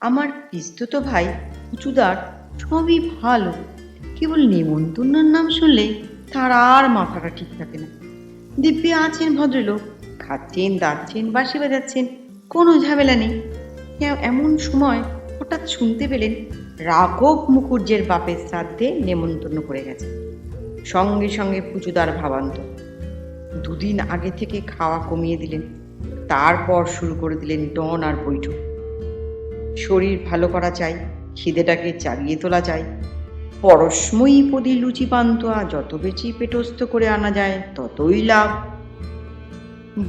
আমার পিস্তুত ভাই পুচুদার সবই ভালো, কেবল নেমন্তন্নর নাম শুনলে তার আর মাথাটা ঠিক থাকে না। দিব্যি আছেন ভদ্রলোক, খাচ্ছেন দাচ্ছেন বাঁশি বাজাচ্ছেন, কোনো ঝামেলা নেই। এমন সময় হঠাৎ শুনতে পেলেন রাঘব মুখুজ্জের বাপের শ্রাদ্ধে নেমন্তন্ন করে গেছে। সঙ্গে সঙ্গে পুচুদার ভাবান্ত। দুদিন আগে থেকে খাওয়া কমিয়ে দিলেন, তারপর শুরু করে দিলেন ডন আর বৈঠক। শরীর ভালো করা চাই, খিদেটাকে চালিয়ে তোলা চাই, পরশময়ী পদি লুচি পান্তুয়া যত বেশি পেটস্থ করে আনা যায় ততই লাভ।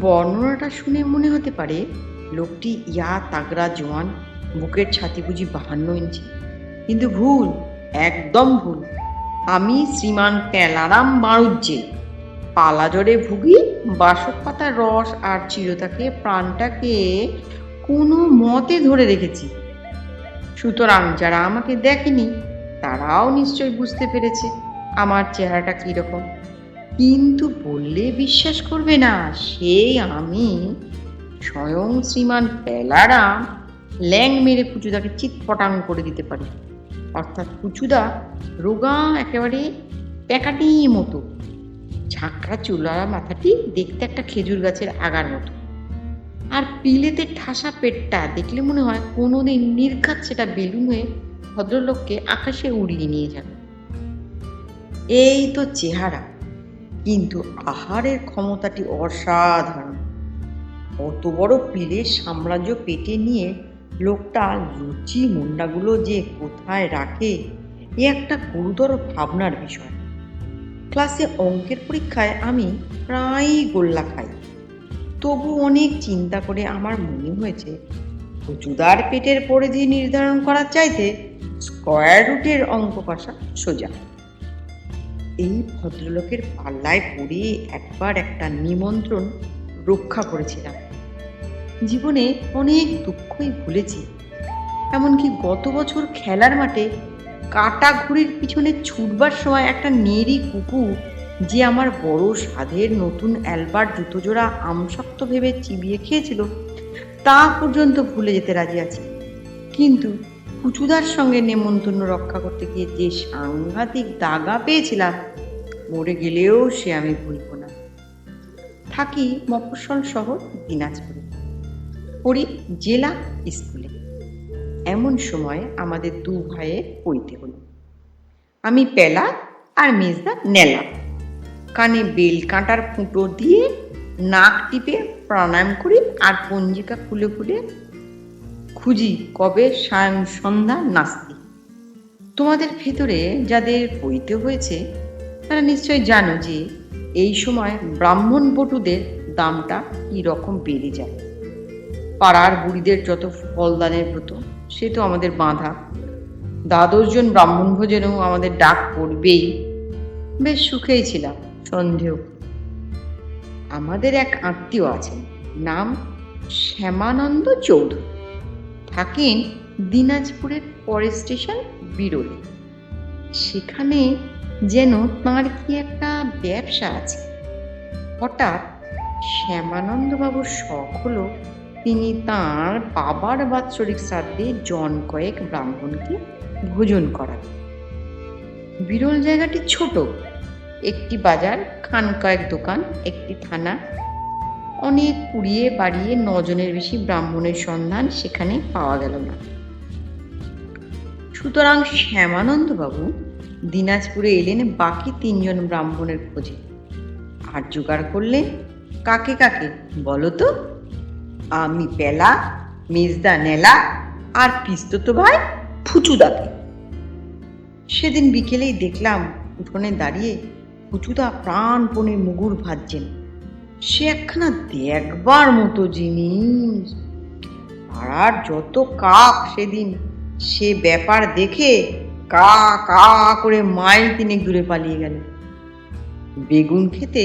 বর্ণনাটা শুনে মনে হতে পারে লোকটি ইয়া তাগড়া জোয়ান, বুকের ছাতি বুঝি 52 ইঞ্চি। কিন্তু ভুল, একদম ভুল। আমি শ্রীমান পেলারাম মারুজ্জে, পালা জ্বরে ভুগি, বাসক পাতার রস আর চিরতাকে প্রাণটাকে কোনো মতে ধরে রেখেছি। সুতরাং যারা আমাকে দেখেনি তারাও নিশ্চয় বুঝতে পেরেছে আমার চেহারাটা কিরকম। কিন্তু বললে বিশ্বাস করবে না, সেই আমি স্বয়ং শ্রীমান পেলারাম ল্যাং মেরে পুচুদাকে চিৎপটাং করে দিতে পারি। অর্থাৎ পুচুদা রোগা একেবারে প্যাকাটি মতো, ঝাঁকড়া চুলা মাথাটি দেখতে একটা খেজুর গাছের আগার মতো, আর পিলেতে ঠাসা পেটটা দেখলে মনে হয় কোনোদিন নির্ঘাত সেটা বেলুন হয়ে ভদ্রলোককে আকাশে উড়িয়ে নিয়ে যাবে। এই তো চেহারা, কিন্তু আহারের ক্ষমতাটি অসাধারণ। অত বড় পিলের সাম্রাজ্য পেটে নিয়ে লোকটা লুচি মুন্ডাগুলো যে কোথায় রাখে এ একটা গুরুতর ভাবনার বিষয়। ক্লাসে অঙ্কের পরীক্ষায় আমি প্রায়ই গোল্লা খাই, তবু অনেক চিন্তা করে আমার মনে হয়েছে পুচুদার পেটের পরিধি নির্ধারণ করার চাইতে স্কয়ার রুটের অঙ্ক কষা সোজা। এই ভদ্রলোকের পাল্লায় পড়ে একবার একটা নিমন্ত্রণ রক্ষা করেছিলাম। জীবনে অনেক দুঃখই ভুলেছি, এমনকি গত বছর খেলার মাঠে কাটা ঘুড়ির পিছনে ছুটবার সময় একটা নেড়ি কুকুর যে আমার বড় সাধের নতুন অ্যালবার্ট জুতোজোড়া আমশক্ত ভেবে চিবিয়ে খেয়েছিল তা পর্যন্ত ভুলে যেতে রাজি আছি। কিন্তু পুচুদার সঙ্গে নেমন্তন্ন রক্ষা করতে গিয়ে যে সাংঘাতিক দাগা পেয়েছিলাম, মরে গেলেও সে আমি ভুলব না। থাকি মফস্বল শহর দিনাজপুরে, পড়ি জেলা স্কুলে। এমন সময় আমাদের দু ভাইয়ের পইতে হলো। আমি পেলা আর মেজদা নেলা। কানে বেল কাঁটার ফুটো দিয়ে নাক টিপে প্রাণায়াম করি আর পঞ্জিকা খুলে খুলে খুঁজি কবে সায়ং সন্ধ্যা নাস্তি। তোমাদের ভেতরে যাদের পইতে হয়েছে তারা নিশ্চয় জানো যে এই সময় ব্রাহ্মণ বটুদের দামটা কি রকম বেড়ে যায়। পাড়ার বুড়িদের যত ফলদানের ব্রত সে তো আমাদের বাঁধা, 12 জন ব্রাহ্মণ ভোজনেও আমাদের ডাক পড়বেই। বেশ সুখেই ছিলাম সন্দেহ। আমাদের এক আত্মীয় আছেন, নাম শ্যামানন্দ চৌধুরী, থাকেন দিনাজপুরের পরের স্টেশন বিরলে। সেখানে যেন তাঁর কি একটা ব্যবসা আছে। হঠাৎ শ্যামানন্দ বাবুর শখ হলো তিনি তাঁর বাবার বাৎসরিক শ্রাদ্ধে জন কয়েক ব্রাহ্মণকে ভোজন করাবেন। বিরল জায়গাটি ছোট, একটি বাজার, খান কয়েক দোকান, একটি থানা। অনেক কুড়িয়ে বাড়িয়ে 9 জনের বেশি ব্রাহ্মণের সন্ধান সেখানে পাওয়া গেল না। সুতরাং শ্যামানন্দ বাবু দিনাজপুরে এলেন বাকি 3 জন ব্রাহ্মণের খোঁজে। আর জোগাড় করলেন কাকে কাকে বলো তো? আমি পেলা, মেজদা নেলা আর পিস্তুত ভাই ফুচুদাকে। সেদিন বিকেলেই দেখলাম উঠোনে দাঁড়িয়ে ফুচুদা প্রাণপণে মুগুর ভাজছেন। সে একখানা দেখবার মতো জিনিস। পাড়ার যত কাক সেদিন সে ব্যাপার দেখে কা কা করে মাইল 3 দূরে পালিয়ে গেল। বেগুন খেতে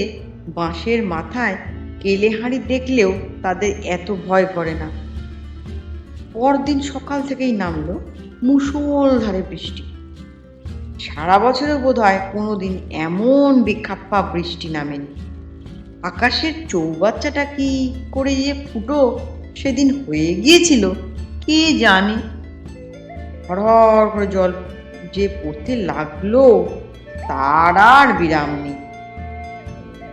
বাঁশের মাথায় কেলে হাঁড়ি দেখলেও তাদের এত ভয় করে না। পরদিন সকাল থেকেই নামলো মুষলধারে বৃষ্টি। সারা বছরেও বোধ হয় কোনোদিন এমন বেখাপ্পা বৃষ্টি নামেনি। আকাশের চৌবাচ্চাটা কি করে যে ফুটো সেদিন হয়ে গিয়েছিল কে জানে। হরহর করে জল যে পড়তে লাগলো তার আর বিরাম নেই।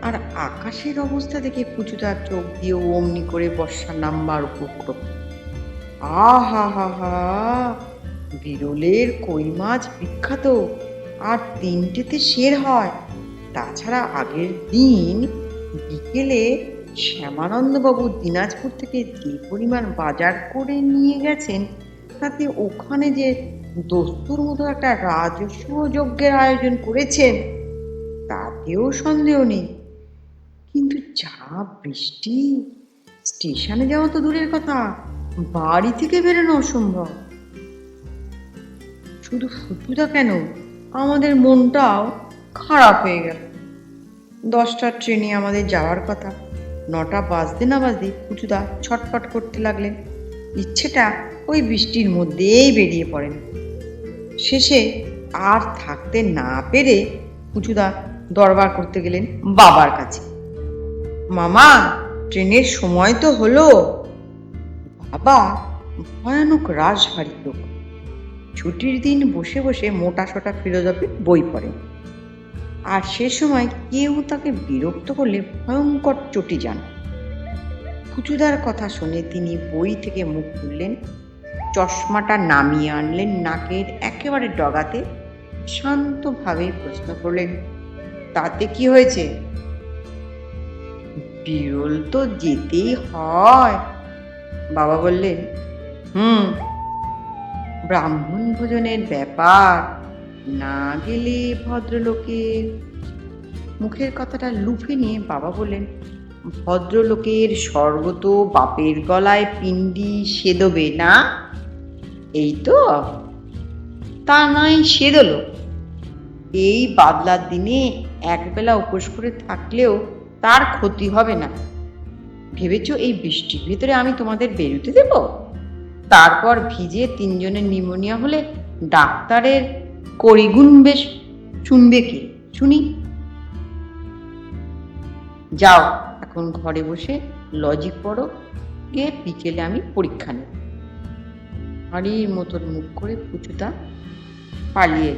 আর আকাশের অবস্থা দেখে পুচুদার চোখ দিয়ে অমনি করে বর্ষা নামবার উপক্রম। আহা হা হা, বিরলের কই মাছ বিখ্যাত, আর 3টেতে সের হয়। তাছাড়া আগের দিন বিকেলে শ্যামানন্দবাবু দিনাজপুর থেকে যে পরিমাণ বাজার করে নিয়ে গেছেন, তাতে ওখানে যে দস্তুর মতো একটা রাজস্ব যজ্ঞের আয়োজন করেছেন তাতেও সন্দেহ নেই। কিন্তু যা বৃষ্টি, স্টেশনে যাওয়া তো দূরের কথা, বাড়ি থেকে বেরোনো অসম্ভব। শুধু ফুটুদা কেন, আমাদের মনটাও খারাপ হয়ে গেল। 10টার ট্রেনে আমাদের যাওয়ার কথা। 9টা বাজতে না বাজতে ফুটুদা ছটফট করতে লাগলেন। ইচ্ছেটা ওই বৃষ্টির মধ্যেই বেরিয়ে পড়েন। শেষে আর থাকতে না পেরে ফুটুদা দরবার করতে গেলেন বাবার কাছে। মামা, ট্রেনের সময় তো হলো। বাবা ভয়ানক রাশভারী লোক। ছুটির দিন বসে বসে মোটা সোটা ফিলোসফির বই পড়েন, আর সে সময় কেউ তাকে বিরক্ত করলে ভয়ঙ্কর চটি যান। ফুচুদার কথা শুনে তিনি বই থেকে মুখ খুললেন, চশমাটা নামিয়ে আনলেন নাকের একেবারে ডগাতে, শান্তভাবে প্রশ্ন করলেন, তাতে কি হয়েছে? বিরল তো যেতেই হয়। বাবা বললেন, ব্রাহ্মণ ভোজনের ব্যাপার, না গেলে ভদ্রলোকের। মুখের কথাটা লুফে নিয়ে বাবা বললেন, ভদ্রলোকের স্বর্গ তো বাপের গলায় পিণ্ডি সেদবে না, এই তো? তা নয় সেদলো, এই বাদলার দিনে একবেলা উপোস করে থাকলেও তার ক্ষতি হবে না। ভেবেছ এই বৃষ্টির ভিতরে আমি তোমাদের বেরোতে দেব? তারপর ভিজে 3 জনের নিউমোনিয়া হলে ডাক্তারের করিগুণ বেশ শুনবে কে? শুনি। যাও এখন ঘরে বসে লজিক পড়ো, গিয়ে বিকেলে আমি পরীক্ষা নেব। হাড়ির মতন মুখ করে পুচুদা পালিয়ে।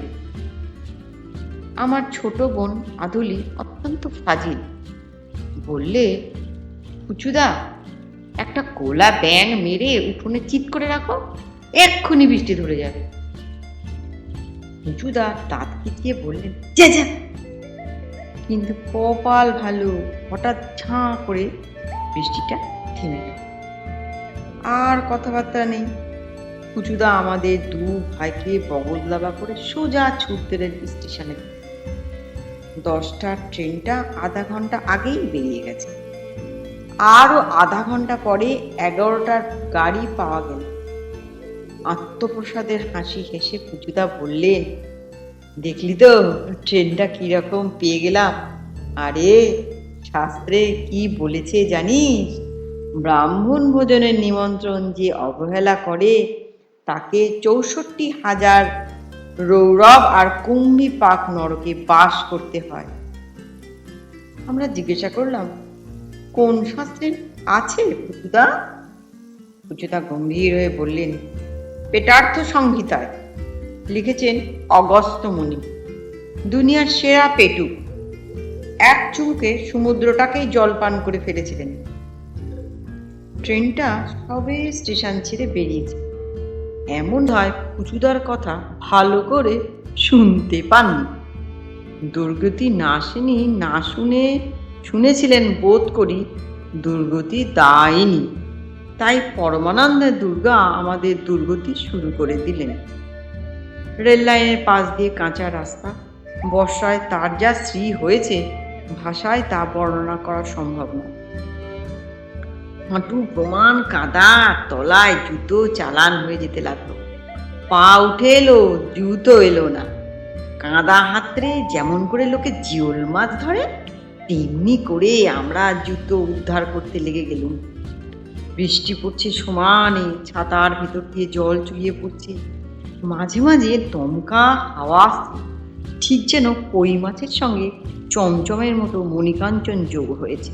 আমার ছোট বোন আদুলি অত্যন্ত ফাজিল, বললে, পুচুদা একটা কোলা ব্যাঙ মেরে উঠোনে চিৎ করে রাখো, এক্ষুনি বৃষ্টি ধরে যাবে। পুচুদা দাঁত খিচিয়ে বললেন, যা যা। কিন্তু কপাল ভালো, হঠাৎ ঝাঁ করে বৃষ্টিটা থেমে গেল। আর কথাবার্তা নেই। পুচুদা আমাদের 2 ভাইকে বগলদাবা করে সোজা ছুটতে রেল স্টেশনে। 10টার ট্রেনটা আধা ঘন্টা আগেই বেরিয়ে গেছে। আরো আধা ঘন্টা পরে 11টার গাড়ি পাওয়া গেল। আত্মপ্রসাদের হাসি হেসে পুচুদা বললেন, দেখলি তো ট্রেনটা কিরকম পেয়ে গেলাম? আরে শাস্ত্রে কি বলেছে জানিস? ব্রাহ্মণ ভোজনের নিমন্ত্রণ যে অবহেলা করে তাকে 64,000 রৌরব আর কুম্ভী পাক নরকে বাস করতে হয়। আমরা জিজ্ঞাসা করলাম, কোন শাস্ত্রে আছে পুচুদা? পুচুদা গম্ভীর হয়ে বললেন, পেটার্থ সংহিতায় লিখেছেন অগস্ত্য মুনি, দুনিয়ার সেরা পেটুক। এক চুমুকে সমুদ্রটাকেই জলপান করে ফেলেছিলেন। ট্রেনটা সবে স্টেশন ছেড়ে বেরিয়েছে। এমন হয় পুচুদার কথা ভালো করে শুনতে পাননি। দুর্গতি না আসেনি, না শুনেছিলেন বোধ করি দুর্গতি দায়নি। তাই পরমানন্দের দুর্গা আমাদের দুর্গতি শুরু করে দিলেন। রেল লাইনের পাশ দিয়ে কাঁচা রাস্তা, বর্ষায় তার যা শ্রী হয়েছে ভাষায় তা বর্ণনা করা সম্ভব না। হাঁটু প্রমাণ কাদা, তলায় জুতো চালান হয়ে যেতে লাগলো। পা উঠে এলো, জুতো এলো না। কাঁদা হাতড়ে যেমন করে লোকে জিওল মাছ ধরে তেমনি করে আমরা জুতো উদ্ধার করতে লেগে গেলুম। বৃষ্টি পড়ছে সমানে, ছাতার ভেতর দিয়ে জল চুইয়ে পড়ছে। মাঝে মাঝে দমকা হাওয়া, ঠিক যেন কই মাছের সঙ্গে চমচমের মতো মণিকাঞ্চন যোগ হয়েছে।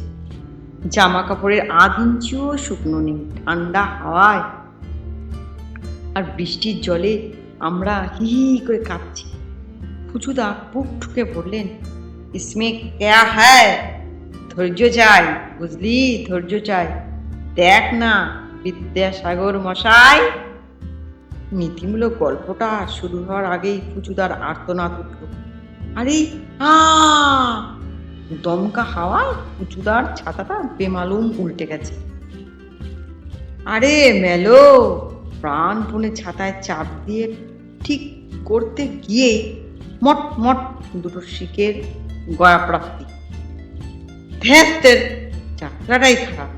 জামা কাপড়ের 1/2 ইঞ্চিও শুকনো নেই ঠান্ডা হাওয়ায়। আর বৃষ্টির জলে আমরা হি হি করে কাঁদছি। পুচুদা বুক ঠুকে বললেন, ইসমে ক্যা হ্যায়, ধৈর্য চাই, বুঝলি, ধৈর্য চাই। দেখ না বিদ্যাসাগর মশাই। নীতিমূলক গল্পটা শুরু হওয়ার আগেই পুচুদার আর্তনাদ উঠল। আরে আ দমকা হাওয়ায় পুচুদার ছাতাটা বেমালুম উল্টে গেছে। আরে মেলো, প্রাণপণে ছাতায় চাপ দিয়ে ঠিক করতে গিয়ে মট মট দুটো শিকের গয়া প্রাপ্তি। ধ্যাত্তের, যাত্রাটাই খারাপ।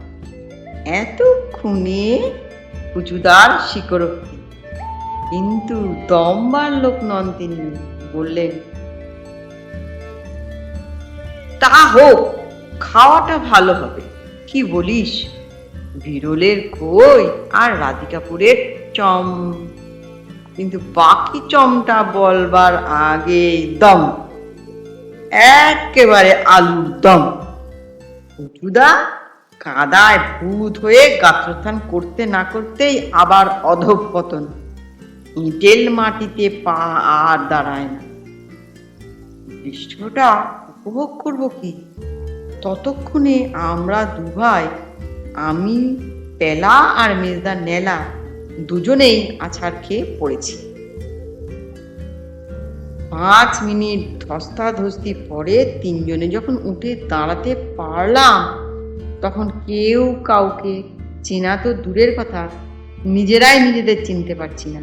এতক্ষণে পুচুদার শিকরোক্তি, কিন্তু দমবার লোক নন তিনি। বললেন, তা হোক, খাওয়াটা ভালো হবে। কি বলিস? বিরলের কই আর রাধিকাপুরের চম, কিন্তু বাকি চমটা বলবার আগে দম, একেবারে আলুর দম। পুচুদা কাদায় ভূত হয়ে গাত্রোত্থান করতে না করতেই আবার অধঃপতন। ইটেল মাটিতে পা আর দাঁড়ায় না। দৃশ্যটা উপভোগ করবো কি? ততক্ষণে আমরা দুভাই, আমি পেলা আর মেজদা নেলা, দুজনেই আছাড় খেয়ে পড়েছি। 5 মিনিট ধস্তাধস্তি পরে তিনজনে যখন উঠে দাঁড়াতে পারলাম, তখন কেউ কাউকে চেনা তো দূরের কথা, নিজেরাই নিজেদের চিনতে পারছি না।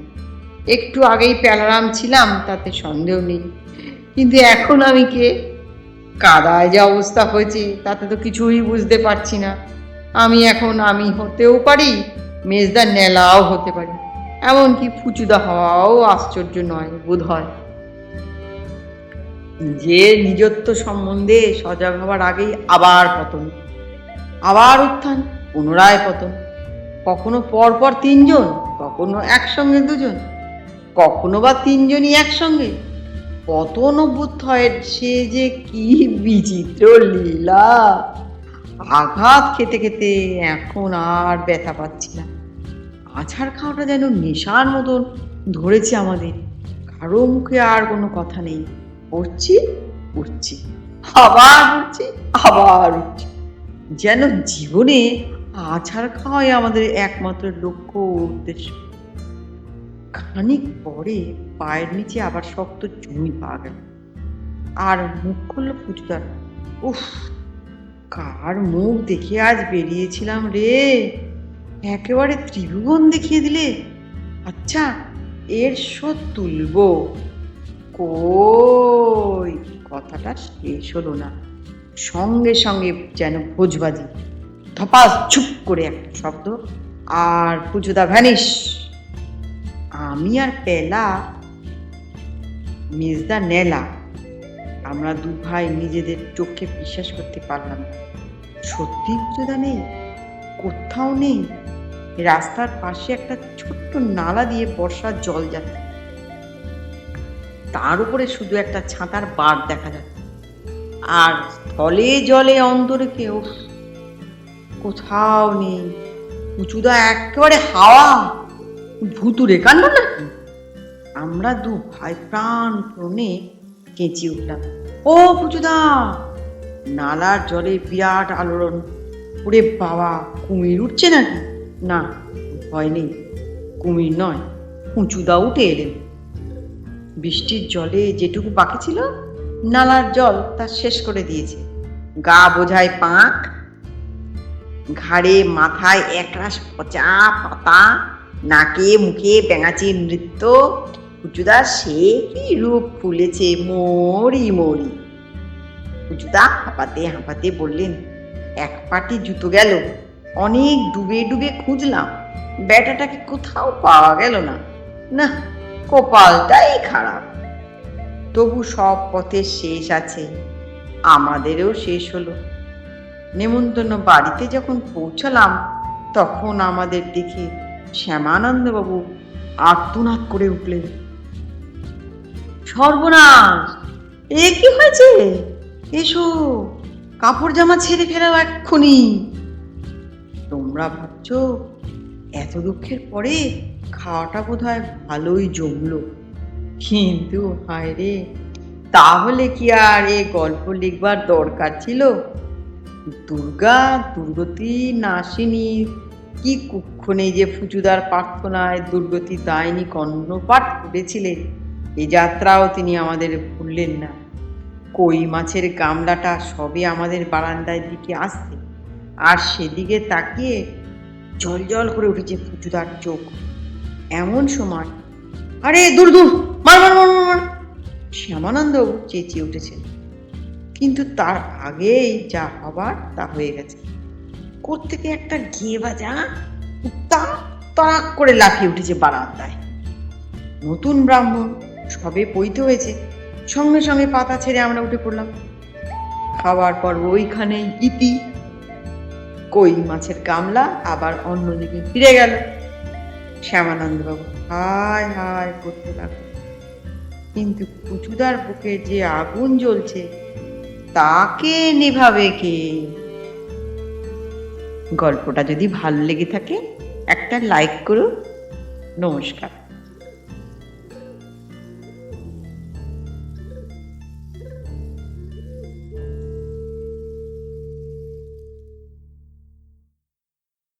একটু আগেই পেলারাম ছিলাম, তাতে সন্দেহ নেই, কিন্তু এখন আমি কে? কাদায় যে অবস্থা হয়েছে তাতে তো কিছুই বুঝতে পারছি না। আমি এখন আমি হতেও পারি, মেজদা নেলাও হতে পারি, এমনকি ফুচুদা হওয়াও আশ্চর্য নয় বোধ হয়। নিজের নিজত্ব সম্বন্ধে সজাগ হওয়ার আগেই আবার পতন, আবার উত্থান, পুনরায় পতন। কখনো পরপর 3 জন, কখনো একসঙ্গে 2 জন, কখনো বা 3 জনই একসঙ্গে। পতন অভ্যুত্থানের সে যে কি বিচিত্র লীলা! আঘাত খেতে খেতে এখন আর ব্যথা পাচ্ছি না। আছাড় খাওয়াটা যেন নেশার মতন ধরেছে আমাদের। কারো মুখে আর কোনো কথা নেই। উঠছি, উঠছি, আবার উঠছি, আবার উঠছি, যেন জীবনে আছাড় খাওয়াই আমাদের একমাত্র লক্ষ্য ও উদ্দেশ্য। খানিক পরে পায়ের নিচে আবার শক্ত জমি পাওয়া গেল, আর মুখ খুলল পুচুদার। উফ, কার মুখ দেখে আজ বেরিয়েছিলাম রে! একেবারে ত্রিভুবন দেখিয়ে দিলে। আচ্ছা, এর শোধ তুলব। কই, কথাটা শেষ হলো না। সঙ্গে সঙ্গে যেন ভোজবাজি, ধপাস চুপ করে একটা শব্দ, আর পুচুদা ভ্যানিশ। আমি আর পেলা, মেজদা নেলা, আমরা 2 ভাই নিজেদের চোখে বিশ্বাস করতে পারলাম না। সত্যি পুচুদা নেই, কোথাও নেই। রাস্তার পাশে একটা ছোট্ট নালা দিয়ে বর্ষার জল যাচ্ছে, তার উপরে শুধু একটা ছাতার বার দেখা যাচ্ছে, আর স্থলে জলে অন্তরে কেউ কোথাও নেই। পুচুদা একেবারে হাওয়া, ভুতুরে কাণ্ড নাকি? আমরা 2 ভাই প্রাণপণে কেঁচিয়ে উঠলাম, ও পুচুদা! নালার জলে বিরাট আলোড়ন। ওরে বাবা, কুমির উঠছে নাকি? না, ভয় নেই, কুমির নয়, পুচুদা উঠে এলেন। বৃষ্টির জলে যেটুকু বাকি ছিল, নালার জল তা শেষ করে দিয়েছে। গা বোঝায় পাক, ঘাড়ে মাথায় একরাশ পচা পাতা, নাকে মুখে ব্যাঙাচির নৃত্য। পুচুদা সে কি রূপ ফুলেছে, মরি মরি। পুচুদা হাঁপাতে হাঁপাতে বললেন, 1 পাটি জুতো গেল। অনেক ডুবে ডুবে খুঁজলাম, ব্যাটাটাকে কোথাও পাওয়া গেল না। না, কপালটাই খারাপ। তবু সব পথের শেষ আছে, আমাদেরও শেষ হলো। নেমন্তন্ন বাড়িতে যখন পৌঁছালাম, তখন আমাদের দেখে শ্যামানন্দবাবু আর্তনাদ করে উঠলেন, সর্বনাশ! এ কি হয়েছে? এসো, কাপড় জামা ছেড়ে ফেরাও এক্ষুনি। তোমরা ভাবছ এত দুঃখের পরে খাওয়াটা বোধহয় ভালোই জমলো। কিন্তু হায় রে, তাহলে কি আর এ গল্প লিখবার দরকার ছিল? দুর্গা দুর্গতি নাশিনী কি কুক্ষণে যে ফুচুদার প্রার্থনায় দুর্গতি দায়নি কর্ণপাঠ করেছিলেন, এ যাত্রাও তিনি আমাদের ভুললেন না। কই মাছের গামলাটা সবে আমাদের বারান্দার দিকে আসছে, আর সেদিকে তাকিয়ে জল জল করে উঠেছে ফুচুদার চোখ। এমন সময়, আরে দূর দূর, মার মার মার মার, শ্যামানন্দ চেঁচিয়ে উঠেছেন। কিন্তু তার আগেই যা হবার তা হয়ে গেছে। কোত্থেকে একটা গেয়ে বাজা কুত্তা তাক করে লাফিয়ে উঠেছে বারান্দায়। নতুন ব্রাহ্মণ, সবে পৈত হয়েছে। সঙ্গে সঙ্গে পাতা ছেড়ে আমরা উঠে পড়লাম। খাওয়ার পর ওইখানেই ইতি। কই মাছের গামলা আবার অন্যদিকে ফিরে গেল। শ্যামানন্দ বাবু হায় হায় করতে লাগলো। কিন্তু পুচুদার বুকে যে আগুন জ্বলছে, তাকে নেভাবে কে? গল্পটা যদি ভালো লেগে থাকে একটা লাইক করুন। নমস্কার।